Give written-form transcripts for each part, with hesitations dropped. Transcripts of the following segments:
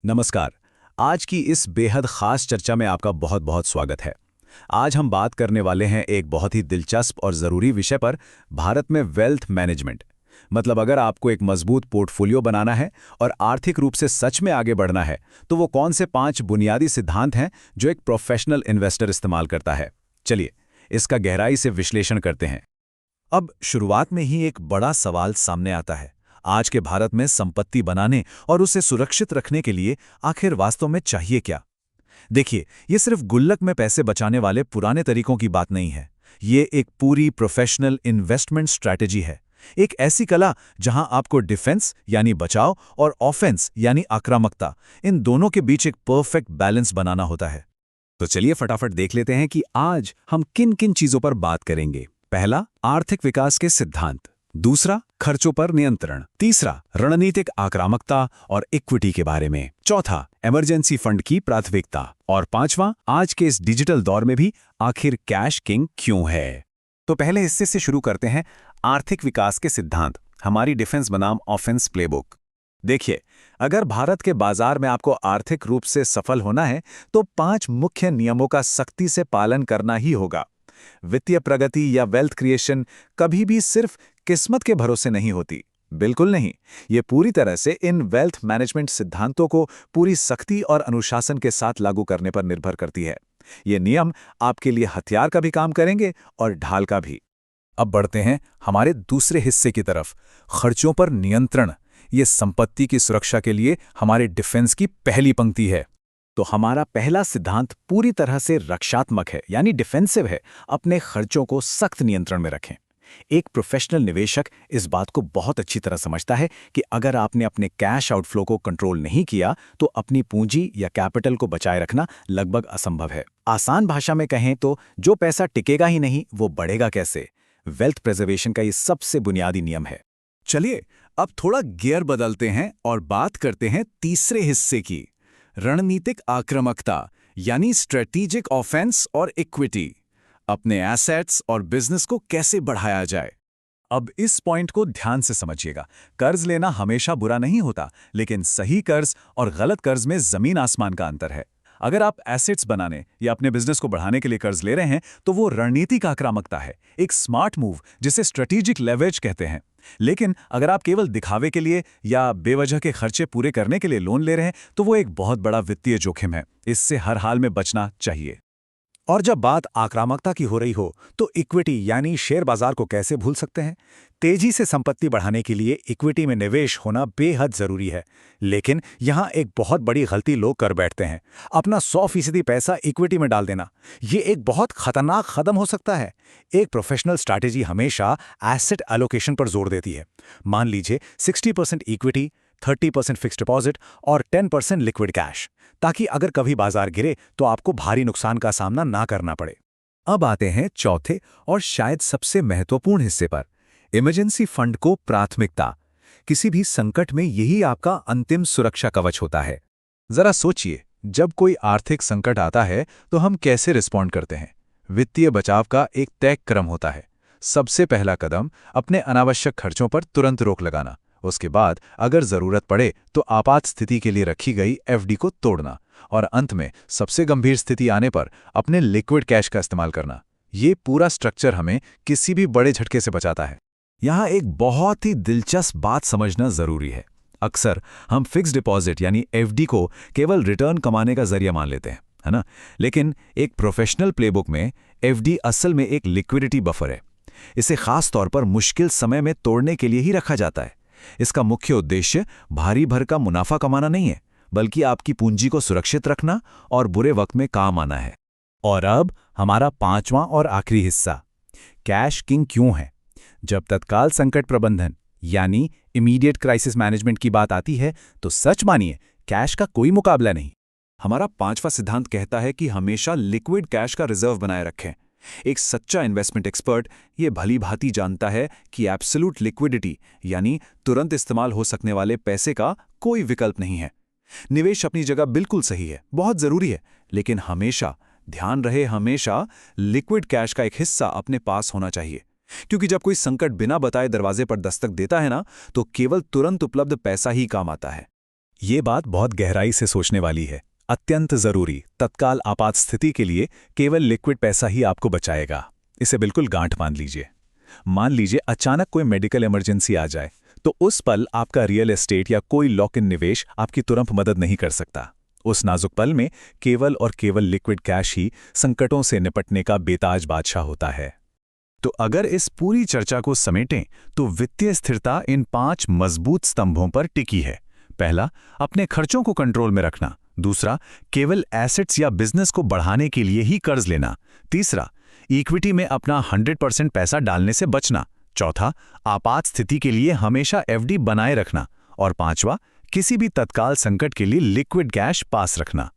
नमस्कार। आज की इस बेहद खास चर्चा में आपका बहुत बहुत स्वागत है। आज हम बात करने वाले हैं एक बहुत ही दिलचस्प और ज़रूरी विषय पर, भारत में वेल्थ मैनेजमेंट। मतलब अगर आपको एक मजबूत पोर्टफोलियो बनाना है और आर्थिक रूप से सच में आगे बढ़ना है, तो वो कौन से 5 बुनियादी सिद्धांत हैं जो एक प्रोफेशनल इन्वेस्टर इस्तेमाल करता है। चलिए, इसका गहराई से विश्लेषण करते हैं। अब शुरुआत में ही एक बड़ा सवाल सामने आता है। आज के भारत में संपत्ति बनाने और उसे सुरक्षित रखने के लिए आखिर वास्तव में चाहिए क्या? देखिए, ये सिर्फ गुल्लक में पैसे बचाने वाले पुराने तरीकों की बात नहीं है। ये एक पूरी प्रोफेशनल इन्वेस्टमेंट स्ट्रैटेजी है। एक ऐसी कला जहां आपको डिफेंस यानी बचाव और ऑफेंस यानी आक्रामकता, इन दोनों के बीच एक परफेक्ट बैलेंस बनाना होता है। तो चलिए फटाफट देख लेते हैं कि आज हम किन किन चीजों पर बात करेंगे। पहला, आर्थिक विकास के सिद्धांत। दूसरा, खर्चों पर नियंत्रण। तीसरा, रणनीतिक आक्रामकता और इक्विटी के बारे में। चौथा, इमरजेंसी फंड की प्राथमिकता। और पांचवा, आज के इस डिजिटल दौर में भी आखिर कैश किंग क्यों है। तो पहले हिस्से से शुरू करते हैं, आर्थिक विकास के सिद्धांत, हमारी डिफेंस बनाम ऑफेंस प्लेबुक। देखिए, अगर भारत के बाजार में आपको आर्थिक रूप से सफल होना है तो 5 मुख्य नियमों का सख्ती से पालन करना ही होगा। वित्तीय प्रगति या वेल्थ क्रिएशन कभी भी सिर्फ किस्मत के भरोसे नहीं होती। बिल्कुल नहीं। ये पूरी तरह से इन वेल्थ मैनेजमेंट सिद्धांतों को पूरी सख्ती और अनुशासन के साथ लागू करने पर निर्भर करती है। ये नियम आपके लिए हथियार का भी काम करेंगे और ढाल का भी। अब बढ़ते हैं हमारे दूसरे हिस्से की तरफ, खर्चों पर नियंत्रण। ये संपत्ति की सुरक्षा के लिए हमारे डिफेंस की पहली पंक्ति है। तो हमारा पहला सिद्धांत पूरी तरह से रक्षात्मक है, यानी डिफेंसिव है। अपने खर्चों को सख्त नियंत्रण में रखें। एक प्रोफेशनल निवेशक इस बात को बहुत अच्छी तरह समझता है कि अगर आपने अपने कैश आउटफ्लो को कंट्रोल नहीं किया तो अपनी पूंजी या कैपिटल को बचाए रखना लगभग असंभव है। आसान भाषा में कहें तो जो पैसा टिकेगा ही नहीं वो बढ़ेगा कैसे। वेल्थ प्रिजर्वेशन का ये सबसे बुनियादी नियम है। चलिए, अब थोड़ा गियर बदलते हैं और बात करते हैं तीसरे हिस्से की, रणनीतिक आक्रामकता यानी स्ट्रेटेजिक ऑफेंस और इक्विटी। अपने एसेट्स और बिजनेस को कैसे बढ़ाया जाए। अब इस पॉइंट को ध्यान से समझिएगा। कर्ज लेना हमेशा बुरा नहीं होता, लेकिन सही कर्ज और गलत कर्ज में जमीन आसमान का अंतर है। अगर आप एसेट्स बनाने या अपने बिजनेस को बढ़ाने के लिए कर्ज ले रहे हैं तो वो रणनीतिक आक्रामकता है, एक स्मार्ट मूव जिसे स्ट्रेटेजिक लेवरेज कहते हैं। लेकिन अगर आप केवल दिखावे के लिए या बेवजह के खर्चे पूरे करने के लिए लोन ले रहे हैं तो वो एक बहुत बड़ा वित्तीय जोखिम है। इससे हर हाल में बचना चाहिए। और जब बात आक्रामकता की हो रही हो तो इक्विटी यानी शेयर बाजार को कैसे भूल सकते हैं। तेजी से संपत्ति बढ़ाने के लिए इक्विटी में निवेश होना बेहद जरूरी है। लेकिन यहाँ एक बहुत बड़ी गलती लोग कर बैठते हैं, अपना 100% पैसा इक्विटी में डाल देना। ये एक बहुत खतरनाक कदम हो सकता है। एक प्रोफेशनल स्ट्रैटेजी हमेशा एसेट एलोकेशन पर जोर देती है। मान लीजिए 60% इक्विटी, 30% फिक्स्ड डिपॉजिट और 10% लिक्विड कैश, ताकि अगर कभी बाजार गिरे तो आपको भारी नुकसान का सामना ना करना पड़े। अब आते हैं चौथे और शायद सबसे महत्वपूर्ण हिस्से पर, इमरजेंसी फंड को प्राथमिकता। किसी भी संकट में यही आपका अंतिम सुरक्षा कवच होता है। जरा सोचिए, जब कोई आर्थिक संकट आता है तो हम कैसे रिस्पॉन्ड करते हैं। वित्तीय बचाव का एक तय क्रम होता है। सबसे पहला कदम अपने अनावश्यक खर्चों पर तुरंत रोक लगाना। उसके बाद अगर जरूरत पड़े तो आपात स्थिति के लिए रखी गई एफडी को तोड़ना। और अंत में सबसे गंभीर स्थिति आने पर अपने लिक्विड कैश का इस्तेमाल करना। ये पूरा स्ट्रक्चर हमें किसी भी बड़े झटके से बचाता है। यहाँ एक बहुत ही दिलचस्प बात समझना जरूरी है। अक्सर हम फिक्स्ड डिपॉजिट यानी एफडी को केवल रिटर्न कमाने का जरिया मान लेते हैं, है ना। लेकिन एक प्रोफेशनल प्लेबुक में एफडी असल में एक लिक्विडिटी बफर है। इसे खास तौर पर मुश्किल समय में तोड़ने के लिए ही रखा जाता है। इसका मुख्य उद्देश्य भारी भरकम मुनाफा कमाना नहीं है, बल्कि आपकी पूंजी को सुरक्षित रखना और बुरे वक्त में काम आना है। और अब हमारा पांचवां और आखिरी हिस्सा, कैश किंग क्यों है। जब तत्काल संकट प्रबंधन यानी इमीडिएट क्राइसिस मैनेजमेंट की बात आती है तो सच मानिए, कैश का कोई मुकाबला नहीं। हमारा पांचवा सिद्धांत कहता है कि हमेशा लिक्विड कैश का रिजर्व बनाए रखें। एक सच्चा इन्वेस्टमेंट एक्सपर्ट ये भली भांति जानता है कि एब्सोल्यूट लिक्विडिटी यानी तुरंत इस्तेमाल हो सकने वाले पैसे का कोई विकल्प नहीं है। निवेश अपनी जगह बिल्कुल सही है, बहुत जरूरी है, लेकिन हमेशा ध्यान रहे, हमेशा लिक्विड कैश का एक हिस्सा अपने पास होना चाहिए। क्योंकि जब कोई संकट बिना बताए दरवाजे पर दस्तक देता है ना, तो केवल तुरंत उपलब्ध पैसा ही काम आता है। ये बात बहुत गहराई से सोचने वाली है। अत्यंत जरूरी तत्काल आपात स्थिति के लिए केवल लिक्विड पैसा ही आपको बचाएगा। इसे बिल्कुल गांठ बांध लीजिए। मान लीजिए अचानक कोई मेडिकल इमरजेंसी आ जाए, तो उस पल आपका रियल एस्टेट या कोई लॉक इन निवेश आपकी तुरंत मदद नहीं कर सकता। उस नाजुक पल में केवल और केवल लिक्विड कैश ही संकटों से निपटने का बेताज बादशाह होता है। तो अगर इस पूरी चर्चा को समेटें तो वित्तीय स्थिरता इन 5 मजबूत स्तंभों पर टिकी है। पहला, अपने खर्चों को कंट्रोल में रखना। दूसरा, केवल एसेट्स या बिजनेस को बढ़ाने के लिए ही कर्ज लेना। तीसरा, इक्विटी में अपना 100% पैसा डालने से बचना। चौथा, आपात स्थिति के लिए हमेशा एफडी बनाए रखना। और पांचवा, किसी भी तत्काल संकट के लिए लिक्विड कैश पास रखना।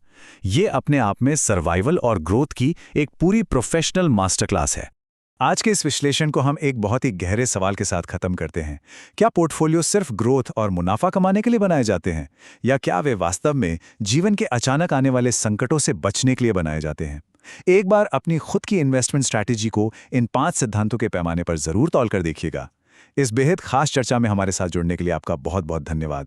ये अपने आप में सर्वाइवल और ग्रोथ की एक पूरी प्रोफेशनल मास्टर क्लास है। आज के इस विश्लेषण को हम एक बहुत ही गहरे सवाल के साथ खत्म करते हैं। क्या पोर्टफोलियो सिर्फ ग्रोथ और मुनाफा कमाने के लिए बनाए जाते हैं, या क्या वे वास्तव में जीवन के अचानक आने वाले संकटों से बचने के लिए बनाए जाते हैं? एक बार अपनी खुद की इन्वेस्टमेंट स्ट्रैटेजी को इन 5 सिद्धांतों के पैमाने पर जरूर तौल कर देखिएगा। इस बेहद खास चर्चा में हमारे साथ जुड़ने के लिए आपका बहुत बहुत धन्यवाद।